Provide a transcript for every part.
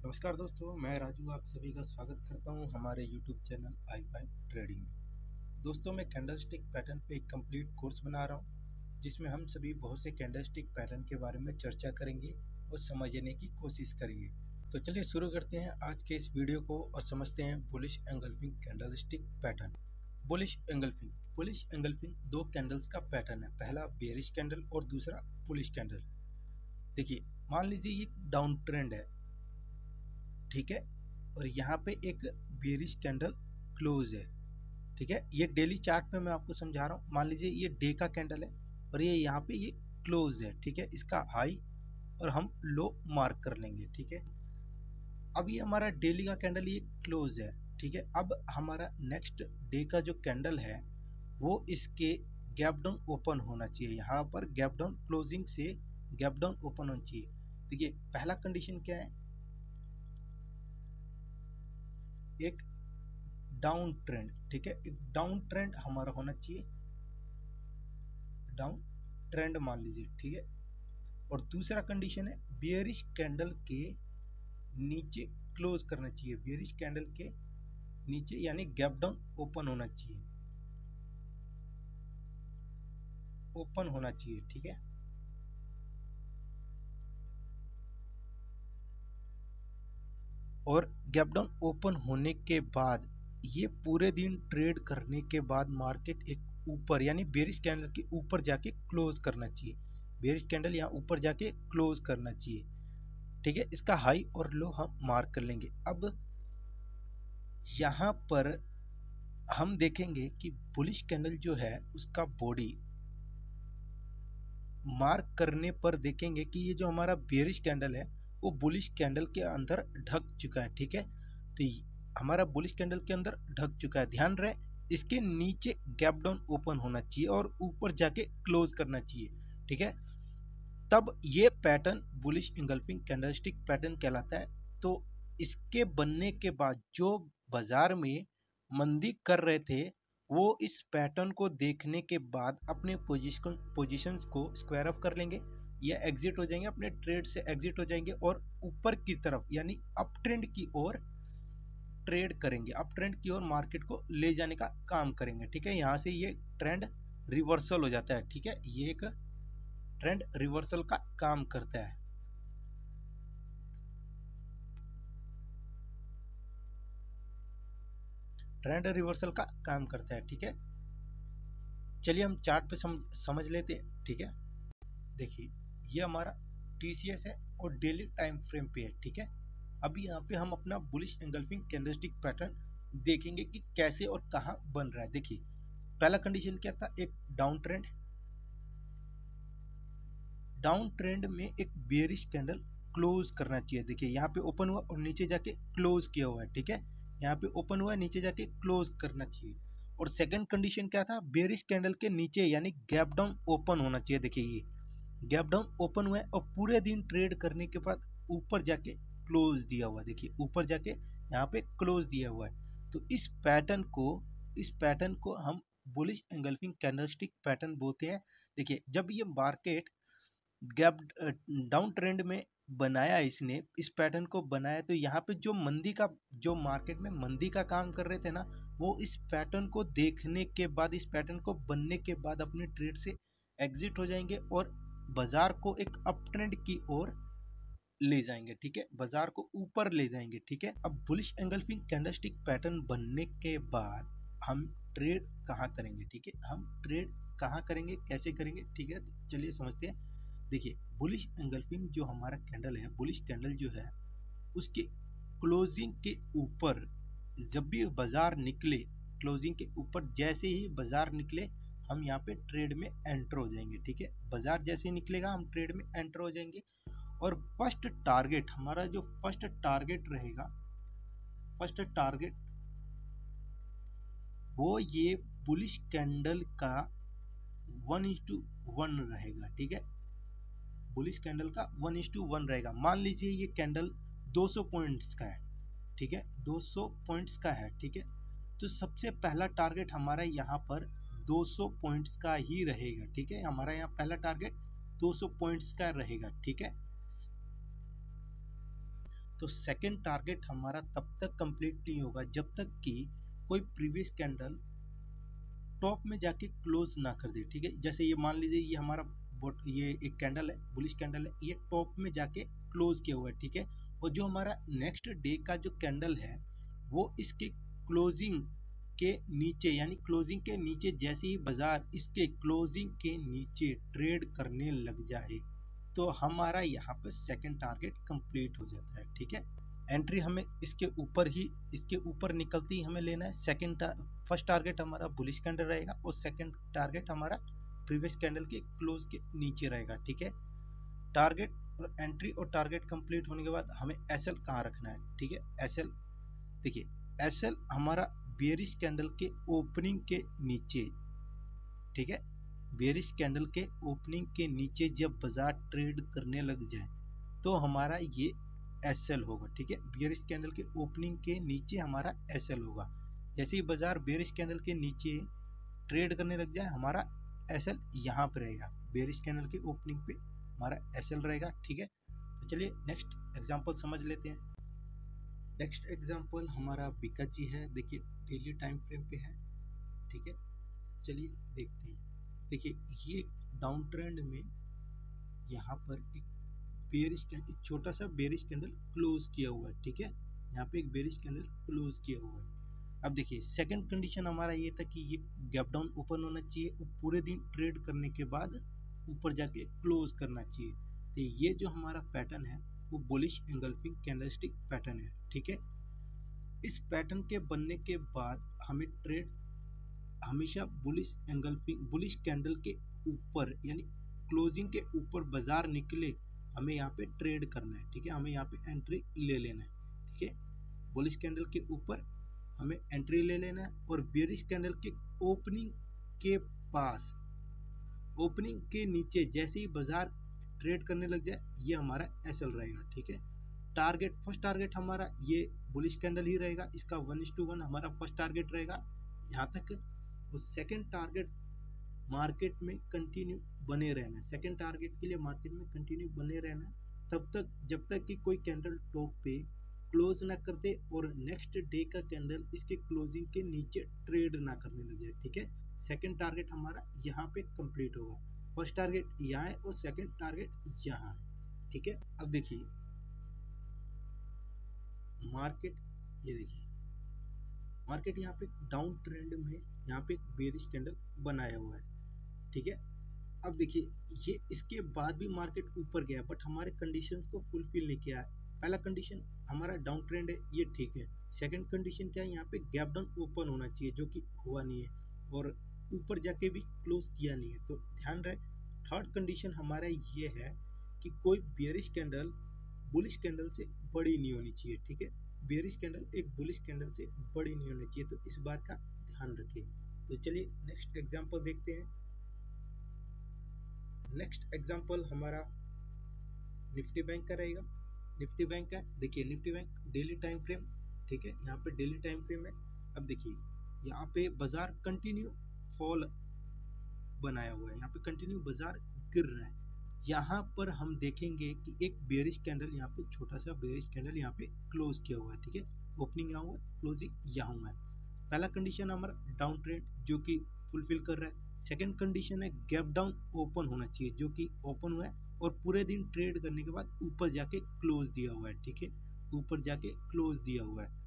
नमस्कार दोस्तों, मैं राजू आप सभी का स्वागत करता हूं हमारे YouTube चैनल i5 ट्रेडिंग में। दोस्तों, मैं कैंडलस्टिक पैटर्न पे एक कंप्लीट कोर्स बना रहा हूं जिसमें हम सभी बहुत से कैंडलस्टिक पैटर्न के बारे में चर्चा करेंगे और समझने की कोशिश करेंगे। तो चलिए शुरू करते हैं आज के इस वीडियो को और समझते हैं bullish engulfing candlestick pattern. Bullish engulfing दो कैंडल्स का पैटर्न है, पहला बेरिश कैंडल और दूसरा बुलिश कैंडल। देखिए, मान लीजिए ये डाउन ट्रेंड है, ठीक है, और यहाँ पे एक बेरिश कैंडल क्लोज है, ठीक है। ये डेली चार्ट पे मैं आपको समझा रहा हूँ। मान लीजिए ये डे का कैंडल है और ये यहाँ पे ये क्लोज है, ठीक है। इसका हाई और हम लो मार्क कर लेंगे, ठीक है। अब ये हमारा डेली का कैंडल ये क्लोज है, ठीक है। अब हमारा नेक्स्ट डे का जो कैंडल है वो इसके गैप डाउन ओपन होना चाहिए। यहाँ पर गैप डाउन क्लोजिंग से गैप डाउन ओपन होना चाहिए। देखिए, पहला कंडीशन क्या है, एक डाउन ट्रेंड, ठीक है। एक डाउन ट्रेंड हमारा होना चाहिए, डाउन ट्रेंड मान लीजिए, ठीक है। और दूसरा कंडीशन है बेयरिश कैंडल के नीचे क्लोज करना चाहिए, बेयरिश कैंडल के नीचे यानी गैप डाउन ओपन होना चाहिए, ओपन होना चाहिए, ठीक है। और गैप डाउन ओपन होने के बाद ये पूरे दिन ट्रेड करने के बाद मार्केट एक ऊपर यानी बेरिश कैंडल के ऊपर जाके क्लोज करना चाहिए। बेरिश कैंडल यहाँ ऊपर जाके क्लोज करना चाहिए, ठीक है। इसका हाई और लो हम मार्क कर लेंगे। अब यहाँ पर हम देखेंगे कि बुलिश कैंडल जो है उसका बॉडी मार्क करने पर देखेंगे कि ये जो हमारा बेरिश कैंडल है वो बुलिश कैंडल के अंदर ढक चुका है, ठीक है। तो हमारा बुलिश कैंडल के अंदर ढक चुका है। ध्यान रहे, इसके नीचे गैप डाउन ओपन होना चाहिए और ऊपर जाके क्लोज करना चाहिए, ठीक है। तब ये pattern bullish engulfing candlestick pattern कहलाता है। तो इसके बनने के बाद जो बाजार में मंदी कर रहे थे वो इस पैटर्न को देखने के बाद अपने पोजीशंस को स्क्वायर ऑफ कर लेंगे या एग्जिट हो जाएंगे, अपने ट्रेड से एग्जिट हो जाएंगे और ऊपर की तरफ यानी अप ट्रेंड की ओर ट्रेड करेंगे, अप ट्रेंड की ओर मार्केट को ले जाने का काम करेंगे, ठीक है। यहाँ से ये ट्रेंड रिवर्सल हो जाता है, ठीक है। ये एक ट्रेंड रिवर्सल का काम करता है। ट्रेंड रिवर्सल का काम करता है, ठीक है। चलिए हम चार्ट पे समझ लेते हैं, ठीक है। देखिए, ये हमारा TCS है और डेली टाइम फ्रेम पे है, ठीक है। अभी यहाँ पे हम अपना बुलिश एंगल्फिंग कैंडलस्टिक पैटर्न देखेंगे कि कैसे और कहाँ बन रहा है। देखिए, पहला कंडीशन क्या था, एक डाउन ट्रेंड, डाउन ट्रेंड में एक बेयरिश कैंडल क्लोज करना चाहिए। देखिए, यहाँ पे ओपन हुआ और नीचे जाके क्लोज किया हुआ है, ठीक है। यहाँ पे ओपन हुआ है, नीचे जाके क्लोज करना चाहिए। और सेकंड कंडीशन क्या था, बेयरिश कैंडल के नीचे यानी गैप डाउन ओपन होना चाहिए। देखिए, ये गैप डाउन ओपन हुआ है और पूरे दिन ट्रेड करने के बाद ऊपर जाके क्लोज दिया हुआ है। देखिए, ऊपर जाके यहाँ पे क्लोज दिया हुआ है। तो इस पैटर्न को हम बुलिश एंगल्फिंग कैंडलस्टिक पैटर्न बोलते हैं। देखिए, जब ये मार्केट गैप डाउन ट्रेंड में बनाया, इसने इस पैटर्न को बनाया, तो यहाँ पे जो मार्केट में मंदी का काम कर रहे थे ना, वो इस पैटर्न को देखने के बाद, इस पैटर्न को बनने के बाद अपने ट्रेड से एग्जिट हो जाएंगे और बाजार को एक अप ट्रेंड की ओर ले जाएंगे, ठीक है। बाजार को ऊपर ले जाएंगे, ठीक है। अब बुलिश एंगल्फिंग कैंडलस्टिक पैटर्न बनने के बाद हम ट्रेड कहाँ करेंगे, ठीक है। हम ट्रेड कहाँ करेंगे, कैसे करेंगे, ठीक है। तो चलिए समझते हैं। देखिए, बुलिश एंगल्फिंग जो हमारा कैंडल है, बुलिश कैंडल जो है उसके क्लोजिंग के ऊपर जब भी बाजार निकले, क्लोजिंग के ऊपर जैसे ही बाजार निकले हम यहाँ पे ट्रेड में एंटर हो जाएंगे, ठीक है। बाजार जैसे ही निकलेगा हम ट्रेड में एंटर हो जाएंगे। और फर्स्ट टारगेट हमारा जो फर्स्ट टारगेट रहेगा, फर्स्ट टारगेट वो ये बुलिश कैंडल का 1:1 रहेगा, ठीक है। बुलिश कैंडल का 1:1 रहेगा। मान लीजिए ये कैंडल 200 पॉइंट्स का है, ठीक है, 200 पॉइंट्स का है, ठीक है। तो सबसे पहला टारगेट हमारा यहाँ पर 200 पॉइंट्स का ही रहेगा, ठीक है। हमारा यहाँ पहला टारगेट 200 पॉइंट्स का रहेगा, ठीक है। तो सेकंड टारगेट हमारा तब तक कंप्लीट नहीं होगा जब तक कि कोई प्रीवियस कैंडल टॉप में जाके क्लोज ना कर दे। ठीक है, जैसे ये मान लीजिए ये हमारा ये एक कैंडल है, बुलिश कैंडल है, ये टॉप में जाके क्लोज किया हुआ है। ठीक है, और जो हमारा नेक्स्ट डे का जो कैंडल है वो इसके क्लोजिंग के नीचे, यानी क्लोजिंग के नीचे जैसे ही बाजार इसके क्लोजिंग के नीचे ट्रेड करने लग जाए तो हमारा यहाँ पर सेकंड टारगेट कंप्लीट हो जाता है। ठीक है, एंट्री हमें इसके ऊपर निकलती ही हमें लेना है। फर्स्ट टारगेट हमारा बुलिश कैंडल रहेगा और सेकंड टारगेट हमारा प्रीवियस कैंडल के क्लोज के नीचे रहेगा। ठीक है, टारगेट और एंट्री और टारगेट कंप्लीट होने के बाद हमें एसएल कहाँ रखना है। ठीक है, एसएल देखिए, एसएल हमारा बेयरिश कैंडल के ओपनिंग के नीचे। ठीक है, बेयरिश कैंडल के ओपनिंग के नीचे जब बाजार ट्रेड करने लग जाए तो हमारा ये एसएल होगा। ठीक है, बेयरिश कैंडल के ओपनिंग के नीचे हमारा एसएल होगा। जैसे ही बाजार बेयरिश कैंडल के नीचे ट्रेड करने लग जाए हमारा एसएल यहाँ पे रहेगा, बेयरिश कैंडल के ओपनिंग पे हमारा एसएल रहेगा। ठीक है, तो चलिए नेक्स्ट एग्जांपल समझ लेते हैं। नेक्स्ट एग्जांपल हमारा बिकाजी है। देखिए डेली टाइम फ्रेम पे है। ठीक है, चलिए देखते हैं। देखिए ये डाउन ट्रेंड में यहाँ पर एक बेयरिश कैंडल, एक छोटा सा बेयरिश कैंडल क्लोज किया हुआ है। ठीक है, यहाँ पे एक बेयरिश कैंडल क्लोज किया हुआ है। अब देखिए सेकंड कंडीशन हमारा ये था कि ये गैप डाउन ओपन होना चाहिए और पूरे दिन ट्रेड करने के बाद ऊपर जाके क्लोज करना चाहिए। तो ये जो हमारा पैटर्न है वो बुलिश एंगल्फिंग कैंडलस्टिक पैटर्न है। ठीक है, इस पैटर्न के बनने के बाद हमें ट्रेड हमेशा बुलिश एंगल्फिंग, बुलिश कैंडल के ऊपर यानी क्लोजिंग के ऊपर बाजार निकले हमें यहाँ पे ट्रेड करना है। ठीक है, हमें यहाँ पे एंट्री ले लेना है। ठीक है, बुलिश कैंडल के ऊपर हमें एंट्री ले लेना है और बेयरिश कैंडल के ओपनिंग के पास, ओपनिंग के नीचे जैसे ही बाजार ट्रेड करने लग जाए ये हमारा एसएल रहेगा। ठीक है, टारगेट, फर्स्ट टारगेट हमारा ये बुलिश कैंडल ही रहेगा, इसका 1:1 हमारा फर्स्ट टारगेट रहेगा यहाँ तक। और सेकंड टारगेट मार्केट में कंटिन्यू बने रहना है, सेकंड टारगेट के लिए मार्केट में कंटिन्यू बने रहना है तब तक जब तक कि कोई कैंडल टॉप पे क्लोज ना कर दे और नेक्स्ट डे का कैंडल इसके क्लोजिंग के नीचे ट्रेड ना करने लग जाए। ठीक है, सेकंड टारगेट हमारा यहाँ पे कंप्लीट होगा, फर्स्ट टारगेट यहाँ है और सेकंड टारगेट यहाँ है। ठीक है, अब देखिए मार्केट, ये देखिए मार्केट यहाँ पे डाउन ट्रेंड में यहाँ पे बेयरिश कैंडल बनाया हुआ है। ठीक है, अब देखिए ये इसके बाद भी मार्केट ऊपर गया बट हमारे कंडीशंस को फुलफिल नहीं किया है। पहला कंडीशन हमारा डाउन ट्रेंड है, ये ठीक है। सेकंड कंडीशन क्या है, यहाँ पे गैप डाउन ओपन होना चाहिए जो कि हुआ नहीं है और ऊपर जाके भी क्लोज किया नहीं है, तो ध्यान रहे। थर्ड कंडीशन हमारा ये है कि कोई बेयरिश कैंडल बुलिश कैंडल से बड़ी नहीं होनी चाहिए। ठीक है, बेयरिश कैंडल एक बुलिश कैंडल से बड़ी नहीं होनी चाहिए, तो इस बात का ध्यान रखिए। तो चलिए नेक्स्ट एग्जांपल देखते हैं। नेक्स्ट एग्जांपल हमारा निफ्टी बैंक का रहेगा। निफ्टी बैंक का देखिए, Nifty bank daily time frame. ठीक है, यहाँ पे डेली टाइम फ्रेम है। अब देखिए यहाँ पे बाजार कंटिन्यू फॉल बनाया हुआ है, यहाँ पे कंटिन्यू बाजार गिर रहा है। यहाँ पर हम देखेंगे कि एक बेयरिश कैंडल, यहाँ पे छोटा सा बेयरिश कैंडल यहाँ पे क्लोज किया हुआ है। ठीक है, ओपनिंग यहाँ हुआ है, क्लोजिंग यहाँ हुआ है। पहला कंडीशन हमारा डाउन ट्रेंड जो कि फुलफिल कर रहा है। सेकंड कंडीशन है गैप डाउन ओपन होना चाहिए जो कि ओपन हुआ है और पूरे दिन ट्रेड करने के बाद ऊपर जाके क्लोज दिया हुआ है। ठीक है, ऊपर जाके क्लोज दिया हुआ है।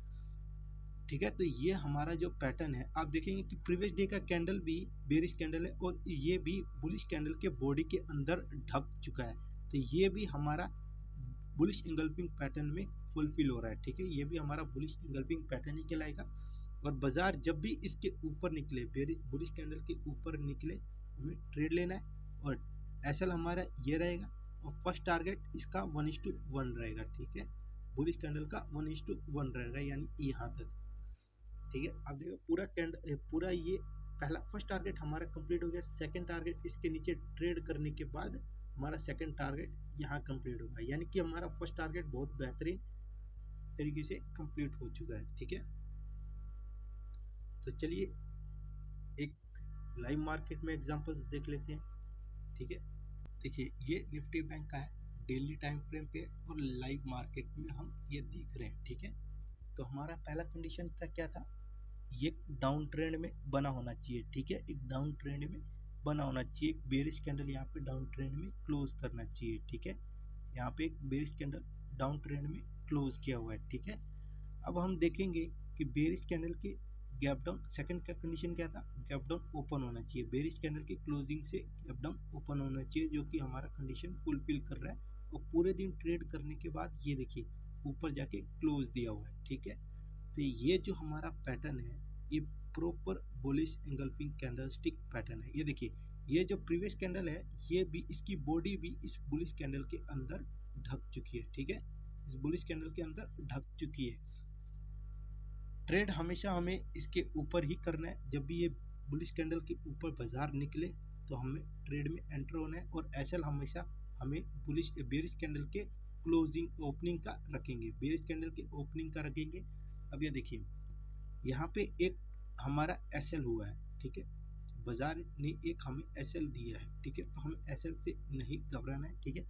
ठीक है, तो ये हमारा जो पैटर्न है आप देखेंगे कि प्रीवियस डे का कैंडल भी बेयरिश कैंडल है और ये भी बुलिश कैंडल के बॉडी के अंदर ढक चुका है, तो ये भी हमारा बुलिश एंगल्फिंग पैटर्न में फुलफिल हो रहा है। ठीक है, ये भी हमारा बुलिश एंगल्फिंग पैटर्न ही कहलाएगा। और बाजार जब भी इसके ऊपर निकले, बुलिश कैंडल के ऊपर निकले, हमें ट्रेड लेना है और एसएल हमारा ये रहेगा और फर्स्ट टारगेट इसका 1:1 रहेगा। ठीक है, बुलिश कैंडल का 1:1 रहेगा यानी यहाँ तक। ठीक है, अब देखो पूरा ये पहला फर्स्ट टारगेट हमारा कंप्लीट हो गया। सेकंड टारगेट इसके नीचे ट्रेड करने के बाद हमारा सेकंड टारगेट यहाँ कंप्लीट होगा, यानी कि हमारा फर्स्ट टारगेट बहुत बेहतरीन तरीके से कंप्लीट हो चुका है। ठीक है, तो चलिए एक लाइव मार्केट में एग्जांपल्स देख लेते हैं। ठीक है, देखिए ये निफ्टी बैंक का है डेली टाइम फ्रेम पे और लाइव मार्केट में हम ये देख रहे हैं, ठीक है। तो हमारा पहला कंडीशन था क्या था, ये डाउन ट्रेंड में बना होना चाहिए, ठीक है। एक डाउन ट्रेंड में बना होना चाहिए, एक बेरिश कैंडल यहाँ पे डाउन ट्रेंड में क्लोज करना चाहिए, ठीक है। यहाँ पे एक बेरिश कैंडल डाउन ट्रेंड में क्लोज किया हुआ है, ठीक है। अब हम देखेंगे कि बेरिश कैंडल के गैप डाउन, सेकंड का कंडीशन क्या था, गैप डाउन ओपन होना चाहिए, बेरिश कैंडल की क्लोजिंग से गैप डाउन ओपन होना चाहिए, जो कि हमारा कंडीशन फुलफिल कर रहा है। और पूरे दिन ट्रेड करने के बाद ये देखिए ऊपर जाके क्लोज दिया हुआ है, ठीक है। तो ये जो हमारा पैटर्न है ये proper bullish engulfing candlestick pattern है। ये देखिए ये जो प्रीवियस कैंडल है ये भी, इसकी बॉडी भी इस बुलिश कैंडल के अंदर ढक चुकी है, ठीक है। इस बुलिश कैंडल के अंदर ढक चुकी है। ट्रेड हमेशा हमें इसके ऊपर ही करना है। जब भी ये बुलिश कैंडल के ऊपर बाजार निकले तो हमें ट्रेड में एंटर होना है। और एसएल हमेशा हमें बेरिश कैंडल के क्लोजिंग ओपनिंग का रखेंगे, बेरिश कैंडल के ओपनिंग का रखेंगे। अब ये देखिए यहाँ पे एक हमारा एसएल हुआ है, ठीक है। बाजार ने एक हमें एसएल दिया है, ठीक है। तो हमें एसएल से नहीं घबराना है, ठीक है।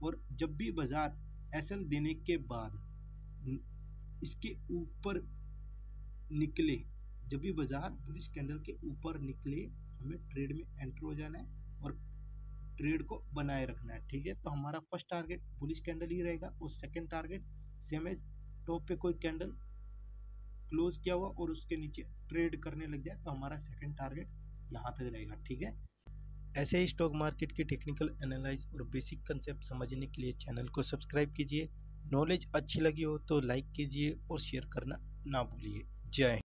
और जब भी बाजार एसएल देने के बाद इसके ऊपर निकले, जब भी बाजार बुलिश कैंडल के ऊपर निकले हमें ट्रेड में एंटर हो जाना है और ट्रेड को बनाए रखना है, ठीक है। तो हमारा फर्स्ट टारगेट बुलिश कैंडल ही रहेगा और second target same as top पे कोई कैंडल क्लोज किया हुआ और उसके नीचे ट्रेड करने लग जाए तो हमारा सेकंड टारगेट यहाँ तक रहेगा, ठीक है। ऐसे ही स्टॉक मार्केट की टेक्निकल एनालाइज और बेसिक कंसेप्ट समझने के लिए चैनल को सब्सक्राइब कीजिए। नॉलेज अच्छी लगी हो तो लाइक कीजिए और शेयर करना ना भूलिए। जय हिंद।